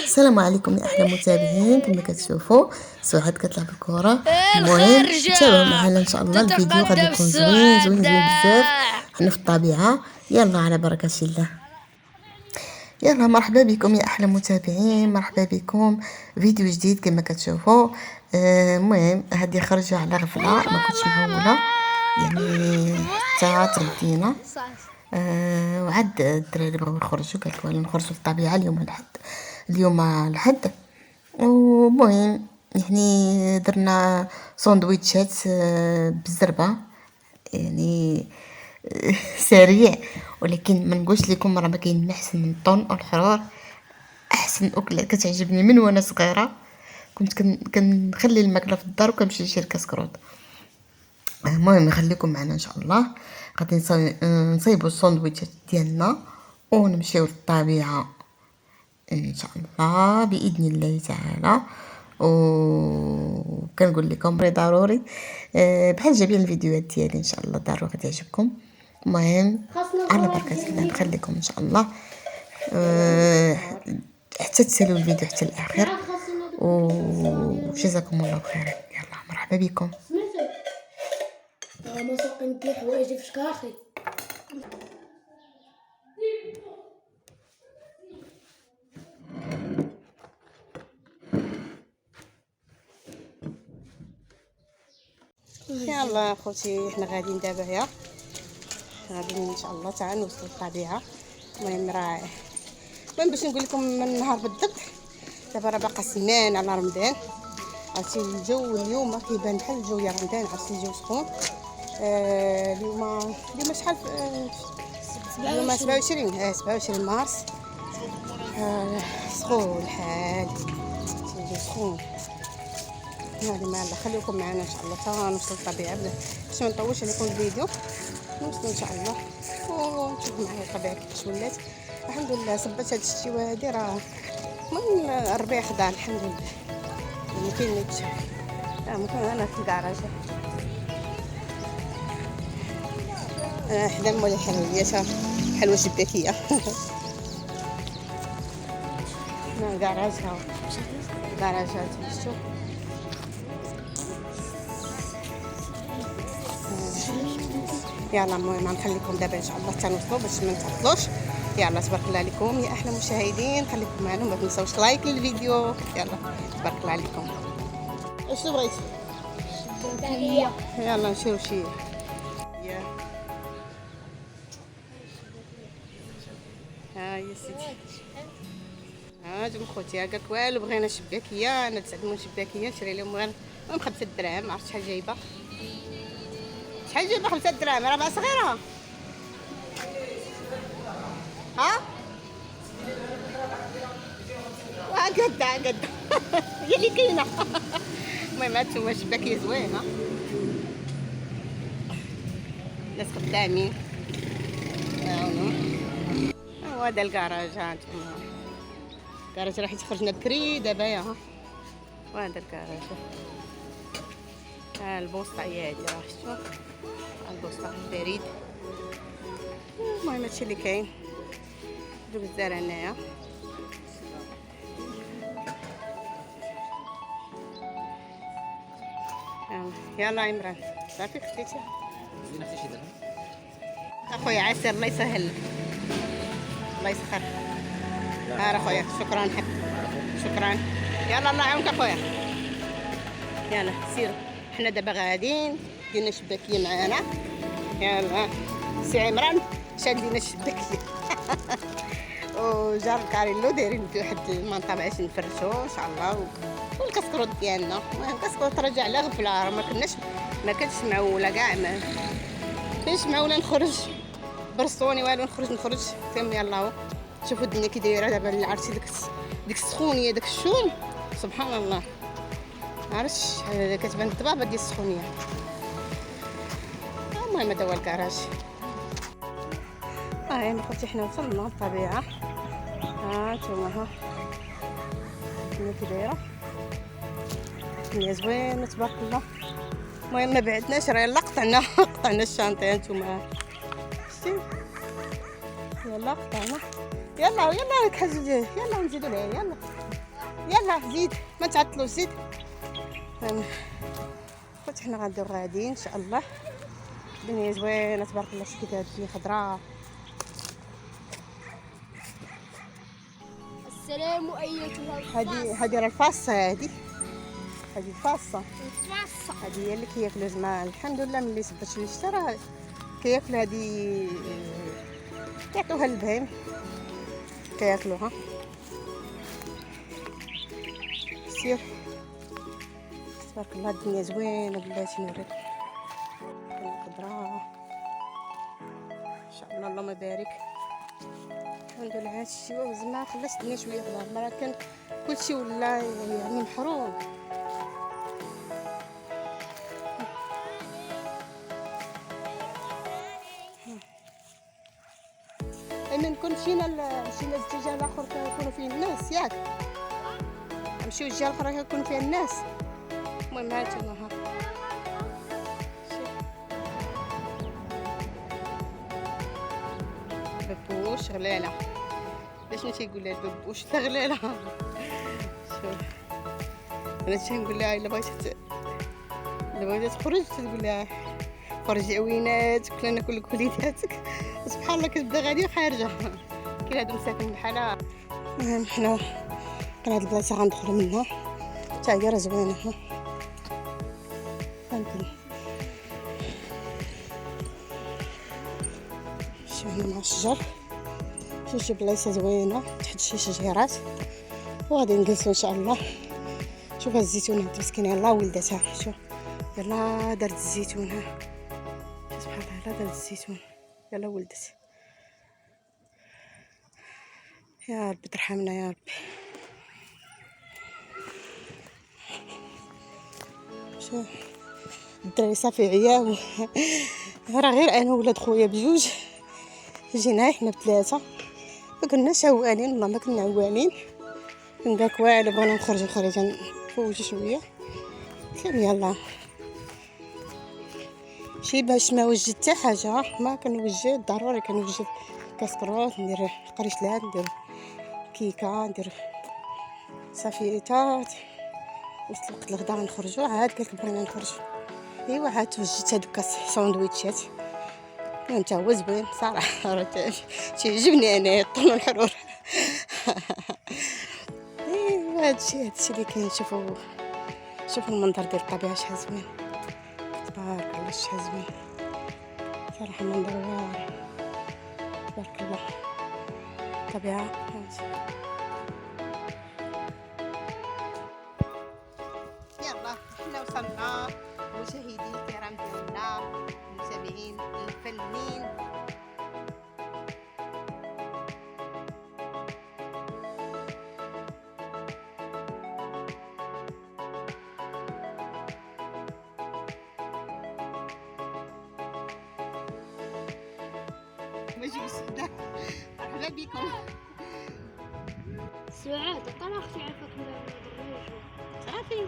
السلام عليكم يا احلى متابعين. كما كتشوفوا سعاد كتلعب الكره. المهم تابعوا معنا ان شاء الله، الفيديو غادي يكون زوين زوين زوين بزاف. حنا في الطبيعه، يلا على بركه الله. يلا مرحبا بكم يا احلى متابعين، مرحبا بكم فيديو جديد. كما كتشوفوا المهم هذه خرجه على غفله، ما كنتش معوله يعني حتى تردينا. وعاد الدراري بغاو يخرجوا، قالوا نخرجوا للطبيعه اليوم الحد. ومهم يعني درنا ساندويتشات بالزربه يعني سريع، ولكن ما نقولش لكم راه ما كاين ما احسن من الطون او الحرور. احسن اكله كتعجبني من وانا صغيره، كنت كنخلي الماكله في الدار وكنمشي نشري كاسكروط. المهم خليكم معنا ان شاء الله، غادي نصايبوا الساندويتشات ديالنا ونمشيو للطبيعه ان شاء الله باذن الله تعالى. وكنقول لكم ضروري بحال جميع الفيديوهات ديالي ان شاء الله ضروري غادي يعجبكم. المهم على بركه الله نخليكم ان شاء الله حتى تسالوا الفيديو حتى الاخر، وجزاكم الله خيرا. يلا مرحبا بكم. ما ساقين لي حوايجي في شكاخي. يلا خوتي حنا غاديين دابا، هي غاديين ان شاء الله حتى نوصلوا للطبيعه. المهم باش نقول لكم من النهار بالضبط، دابا راه باقا سيمانه على رمضان. عرفتي الجو اليوم كيبان بحال الجو يا رمضان، عرفتي الجو سخون. اليوم شحال اليوم 27 مارس. سخون الحال، الجو سخون. هادي مالا خليكم معنا ان شاء الله حتى نوصلوا للطبيعه باش ما نطولش عليكم الفيديو. نوصلوا ان شاء الله ونشوفوا معايا الطبيعه كيفاش ولات. الحمد لله صبات هاد الشتيوه هادي، راه من الربيع خضار الحمد لله. ما كاينش ممكن انا في الكراج حدا مول الحلويات، حلوه شباكيه. الكراج ها الكراج شفتوا. يلا المهم غنخليكم دابا ان شاء الله حتى نوصلوا باش ما نتعطلوش. يلا تبارك الله عليكم يا احلى مشاهدين، خليكم معنا وما تنساوش لايك للفيديو. يلا تبارك الله عليكم. اش بغيتي؟ يلا نشرو شي ها يا سيدي. هاجم خوتي قالك والو بغينا شباكيه، انا تسعدمون شباكيه نشري لهم غير 5 دراهم. عرفت شحال جايبه؟ شحال جايبه 5 دراهم؟ راه بقى صغيره. ها قد هي اللي كاينه. المهم هانتوما شباكيه زوينه، ناس خدامين يعاونوا. هذا الكراج، هانتوما الكراج راح يخرجنا بكري دابا يا ها. وهذا الكراج، ها البوسطه هي هادي، راه شفتوا البوسطه البريد. المهم هادشي اللي كاين. دوك الزرع هنايا. يلا عمران صافي خديتي اخويا عسير. الله يسهل لك، الله يسخر. ها اخويا شكرا حق شكرا. يلا الله يعاونك اخويا. يلا سيروا حنا دابا غاديين، دينا شباكيه معانا. يلا سي عمران شاد لينا الشباكيه. وجار كاريلو دايرين في واحد المنطقه باش نفرشوا ان شاء الله. والكسكروط ديالنا، المهم الكسكروط رجع على غفله، راه ما كنتش معوله كاع، ما كنتش معوله نخرج برسوني والو نخرج فهم. يلا شوفوا الدنيا كي دايره دابا. عرفتي ديك السخونيه داك الشوم سبحان الله، عرفتش كتبان الضبابه ديال السخونيه. المهم هذا هو الكراج. يعني خوتي حنا وصلنا للطبيعه. ها نتوما ها الدنيا كي دايره، الدنيا زوينه تبارك الله. المهم ما بعدناش، راه يلا قطعنا الشانطي. هانتوما شتي يلا قطعنا يلا يلا كحل، يلا نزيدو ليه، يلا يلا زيد ما تعطلوش زيد. خوت حنا غنديو غاديين ان شاء الله. الدنيا زوينه تبارك الله، شتي كي الدنيا خضراء. السلام أيتها هذه راه الفاصه، هذه الفاصه، الفاصة. هذه هي اللي كياكلوا جمال. الحمد لله ملي صبت شويه الشتا راه كياكل هذه، كيعطوها للبهيم كياكلوها. سير تبارك الله الدنيا زوينه بلاتي نوريكم، خضراء ان شاء الله. اللهم بارك. الحمد لله هاد الشتي زعما خلاص الدنيا شويه خضر، مرة كان كلشي ولا يعني محروق. من كون مشينا للجهه الاخر كيكونوا فيه الناس ياك، نمشيو الجهه الاخرى كيكون فيها الناس. المهم هانتوما ها ببوش غلالة. شنو تيقول لها الببوش لا غلالة. شوف انا تنقول لها الا بغيتي تخرج تقول لها خرجي عوينات كلنا كل وليداتك. سبحان الله كتبدا غاديه خارجه. كاين هادو مساكن بحالها. المهم حنا كان هاد البلاصه غندخلو منها حتى هي راه زوينه. ها فهمتني شوف هنا مع الشجر، شي بلايصه زوينه تحت شي شجيرات وغادي نجلسو ان شاء الله. شوف هاد الزيتونه هاد مسكينه يلاه ولدتها، شوف يلاه دارت الزيتون. ها سبحان الله يلاه دارت الزيتون يلاه ولدت. يا ربي ترحمنا يا ربي. شوف الدراري صافي عياو. راه غير انا ولاد خويا بجوج جينا حنا بثلاثه، ما كناش عوالين والله ما كنا عوالين. من داك والو بغينا نخرجوا نفوجوا شويه. قلت لهم يلا شي باش ما وجدت حتى حاجه، ما كنوجد ضروري كنوجد كاسكروط، ندير قريشلات، ندير كيكه، ندير صافيتات. وصل وقت الغدا غنخرجوا. عاد قالك بغينا نخرجوا. ايوا عاد توجدت هذوك الساندويتشات انت هو زوين صراحه، راه تيعجبني انا طول الحرور. ايوا هادشي اللي كاين. شوفوا المنظر ديال الطبيعه شحال زوين، تبارك الله شحال زوين صراحه. منظر واعر تبارك الله. الطبيعه يلا حنا وصلنا. مشاهدي الكرام ديالنا، المتابعين الفنانين، ماشي بسيطة. مرحبا بكم. سعاد طلع اختي عارفه كنا صافي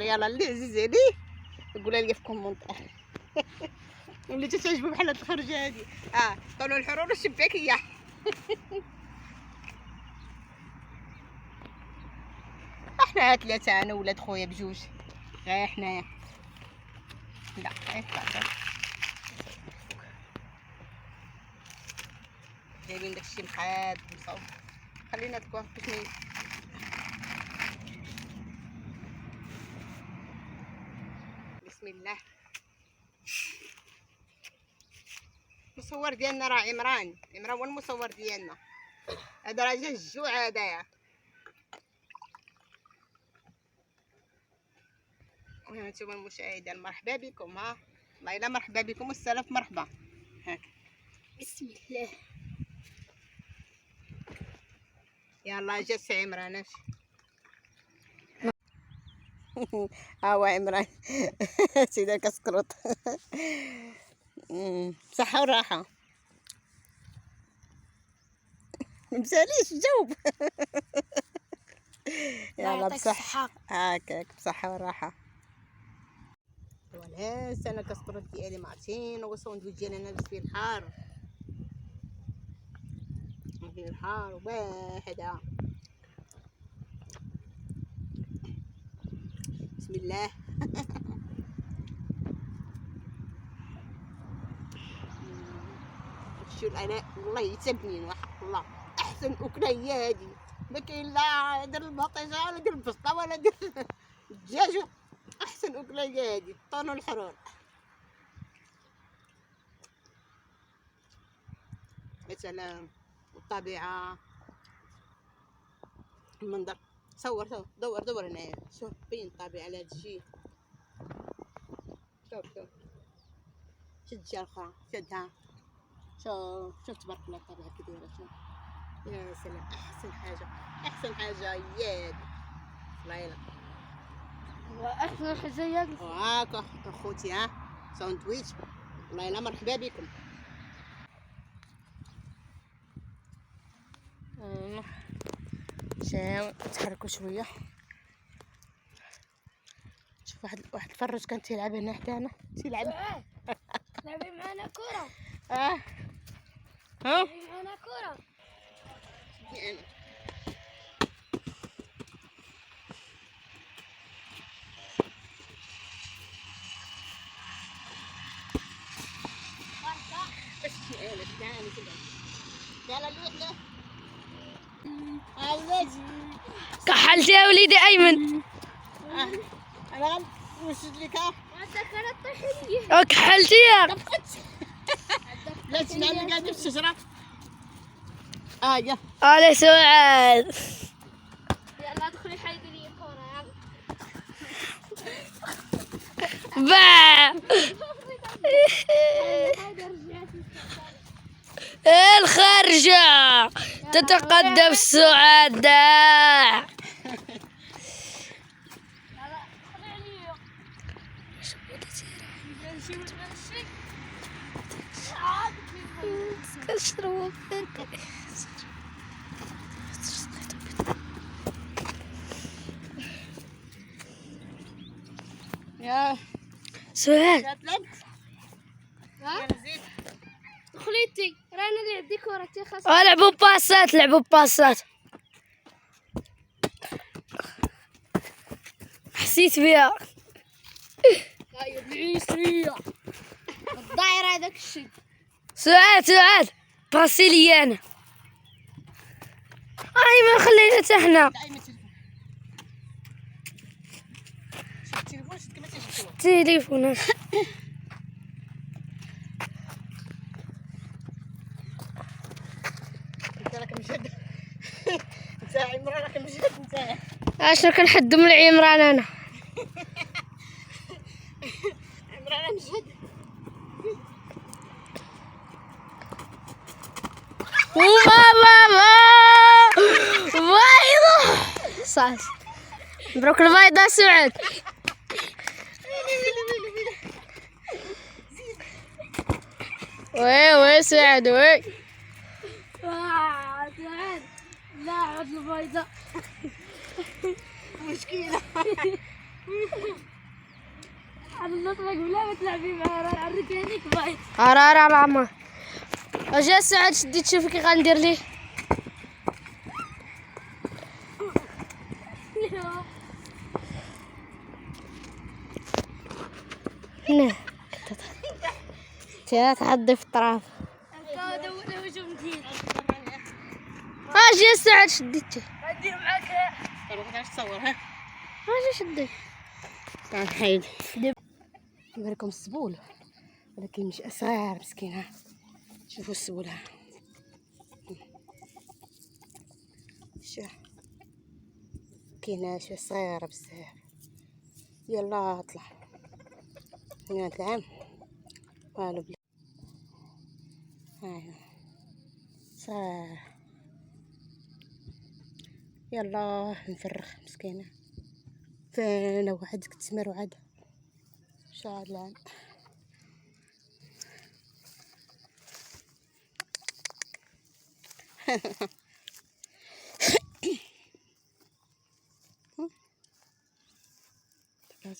يلا اللي عزيز عليه يقولها لي في كومونتير. واللي تعجبو بحال هاد الخرجه هادي طلعوا الحرور الشباكيه. احنا ثلاثه انا ولاد خويا بجوج غير حنايا. لا جايبين داكشي مخاد مصوب. خلينا تكون كشني. بسم الله. المصور ديالنا راه عمران هو المصور ديالنا. هذا راه جا الجوع هذايا. وهانتوما المشاهدين مرحبا بكم. ها والله الا مرحبا بكم والسلف مرحبا. هاك بسم الله. يلا جا سي عمران. هو عمران سيدة كسكروت. بصحة وراحة. ممساليش جاوب. يلا بصحة هاكاك بصحة وراحة. وناس انا كسكروت ديالي معطين وساندويتش ديالي انا لبس فيه الحار. فيه الحار واحدة. بسم الله. شو العناء والله يتبنين وحق الله. احسن اكله هي هادي. ما كاين لا دير البطيجه ولا دير البسطه ولا دير الدجاج. احسن اكله هي هادي طون الحرور. مثلا الطبيعه المنظر. صور دور هنايا. شوف فين الطبيعه على هاد الشيء. شوف شد الجهه الاخرى شدها. شوف تبارك الله الطبيعه كي دايره. شوف يا سلام. احسن حاجه هي هادي. ليلى واحسن حاجه هي هاكا اخوتي. ها ساندويتش. ليلى مرحبا بكم. شاو تحركوا شويه. شوف واحد الفرج كان تيلعب هنا حدانا. تيلعب. لعبي معنا كره. ها لعبي معنا كره. انا بس تعالي كده. يلا لوحده. ولادي كحلتي يا وليدي ايمن. انا غنوجد لك. سكرت طحينيه. كحلتي يا لا تسمع اللي قاعد في الشجره. يا علي سعاد. يلا ادخلي حيدي لي الكره. با الخرجة تتقدم السعادة. يا سعاد ها خليتي رانا اللي عندي كرة خاص. لعبوا باسات حسيت بها. هاي العيسرية الدايرة هذاك الشيء. سعاد باسي لي انا. ما خلينا حتى حنا. التليفون انت راك مجد. انت عمران راك مجد. انت اشنو كنحد من العمران انا. عمران مجد. بيضة صح. مبروك البيضة سعاد. وي سعاد وي. سعاد لا عاد البيضاء. مشكلة. انا نطلق بلا ما تلعبي معها. عرفتي هذيك بيض. على العمر. اجا سعاد شديت شوفي كي غندير ليه. هنا تعضي في الطراف. اجي سعاد شديتي. ندير معاك. كيفاش تصور. ها اجي شدي. تعال حيد. نوريكم السبول ولكن مش صغير مسكين. ها شوفوا السبول. ها شوف كاينه شويه صغيره بزاف. يلا اطلع هنا العام والو بلا. هاي صغير. يلا نفرخ مسكينه فين واحد كتمر وعاد شعلان.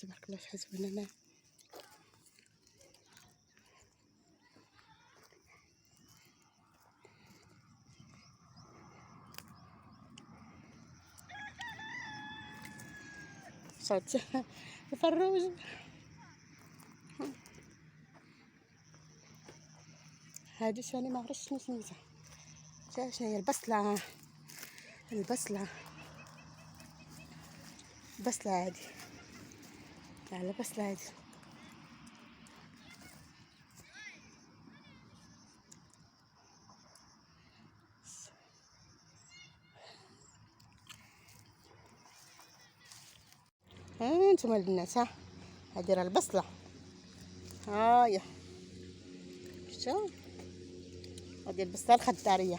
تبارك الله شحال زوينه معاه. صوت الفروج. هادي ثاني ما عرفتش شنو سميتها، شنو هي البصله هادي، لا البصله هادي. ها نتوما البنات، ها هادي راه البصله، هاهي شفتو، هادي البصله الخضاريه.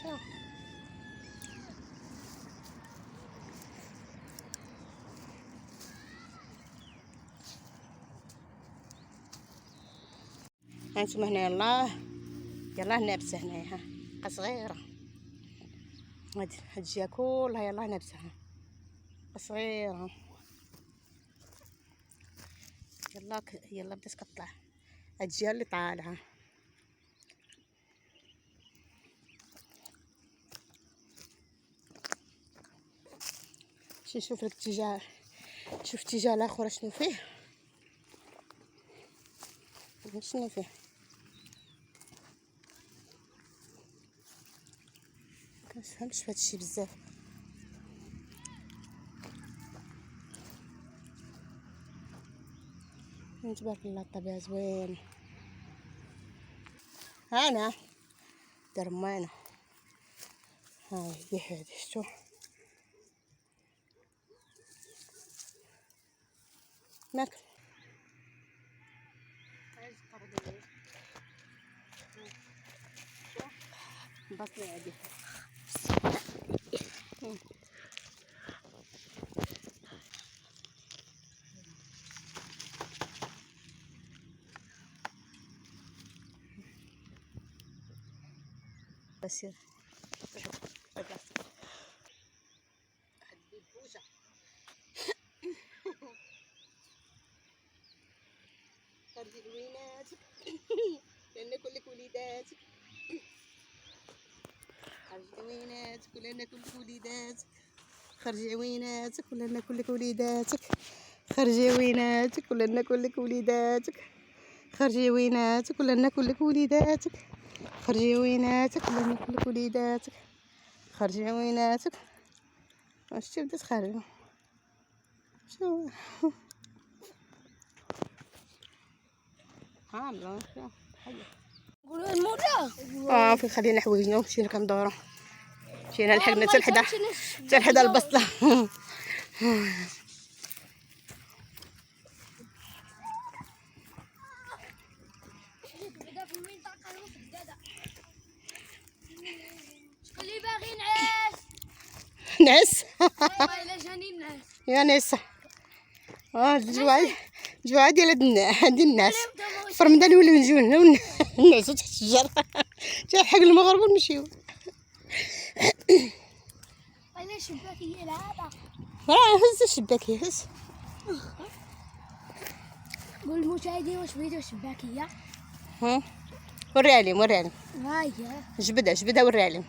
شوف هانتوما هنا يلاه نابته هنايا، ها بقى صغيره هاد الجهه كلها يلاه نابته، ها بقى صغيره يلا بدات كطلع. هاد الجهه اللي طالعه نشوف لك الاتجاه، شوف الاتجاه الاخر شنو فيه، كنفهمش في هادشي بزاف. تبارك الله الطبيعه زوينه. انا درمانه، هاي هادي شتو ماكل. بصلي عادي بس خرجي ويناتك لان كلك وليداتك، خرجي ويناتك ولا ناكل لك وليداتك، خرجي ويناتك ولا ناكل لك وليداتك، خرجي ويناتك ولا ناكل لك وليداتك، خرجي ويناتك ولا ناكل لك وليداتك، خرجي ويناتك ولا ناكل لك وليداتك، خرجي ويناتك. واش بدات خارجه شو عامله نقولوا الموضة. فين خلينا حوايجنا ومشينا كندورو، مشينا لحقنا حتى لحدا البصله. شكون اللي باغي نعس؟ نعس والله جاني نعس. يا ناس الجوع ديال هاد الناس في رمضان ولا نجيو هنا ونعسو تحت الشجر حتى لحق المغرب ونمشيو. انا الشباكيه لعابه، هز الشباكيه هز. قول المشاهدين واش بغيتو الشباكيه. وري عليهم ها هي جبدها وري عليهم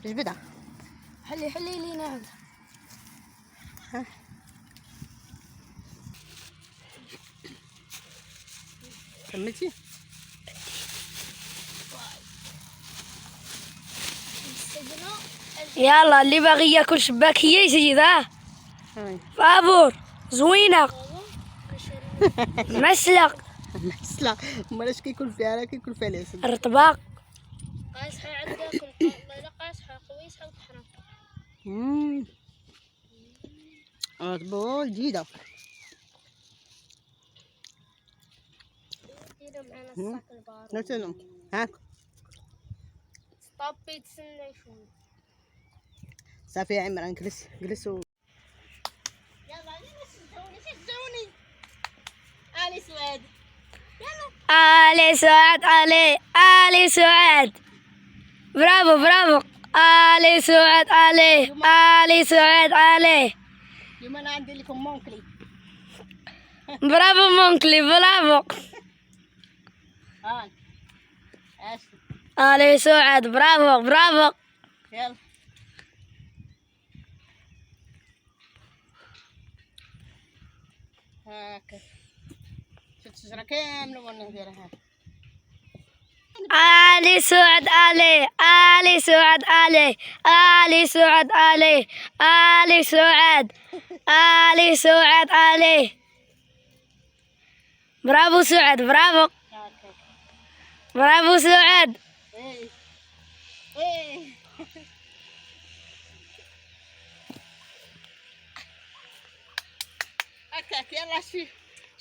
جبدها. حلي لينا هذا. كملتي؟ يلا اللي باغي ياكل شباكيه يزيد. فابور زوينه مسلق مسلا امال اش كيكون فيها؟ راه كيكون فيها العسل الرطبه قاصحه عندكم. والله قاصحه قويصه وطحنه. رطبه جديده. ديروا معنا الصاك البارد. نتلم هاك بابي تسنى شوي. صافي يا عمران جلسوا. يلا شجعوني علي سعاد. علي سعاد علي سعاد. برافو علي سعاد علي سعاد علي. اليوم انا عندي لكم مونكلي. برافو مونكلي برافو. هان ايش علي سعاد برافو. يلا هاكا شفت الشجرة كاملة وانا نديرها. علي سعاد علي سعاد علي سعاد علي سعاد علي. برافو سعاد برافو سعاد. ايه هكاك يلا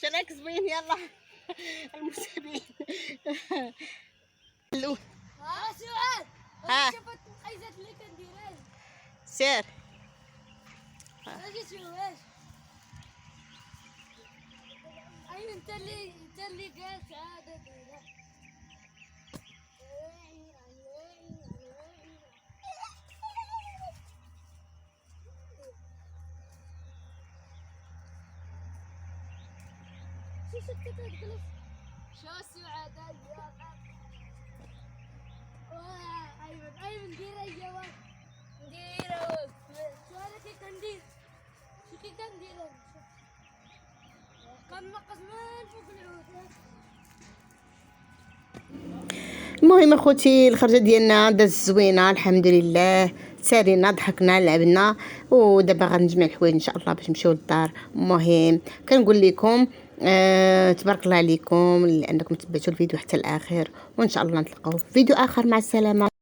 شراك زوين يلا المسابقين. سعاد ها شفت عايزة لي كنديرين. سير اجي شوفش. ايوه انت اللي قلت هذا. شو السعادة ايوه ندير الجواب ندير شو كندير كان نقص من فوق العود. المهم اخوتي الخرجه ديالنا دازت زوينه الحمد لله. سالينا ضحكنا لعبنا ودابا غنجمع الحوايج ان شاء الله باش نمشيو للدار. المهم كنقول لكم تبارك الله عليكم لانكم تبعتوا الفيديو حتى الاخر، وان شاء الله نتلاقاو في فيديو اخر. مع السلامه.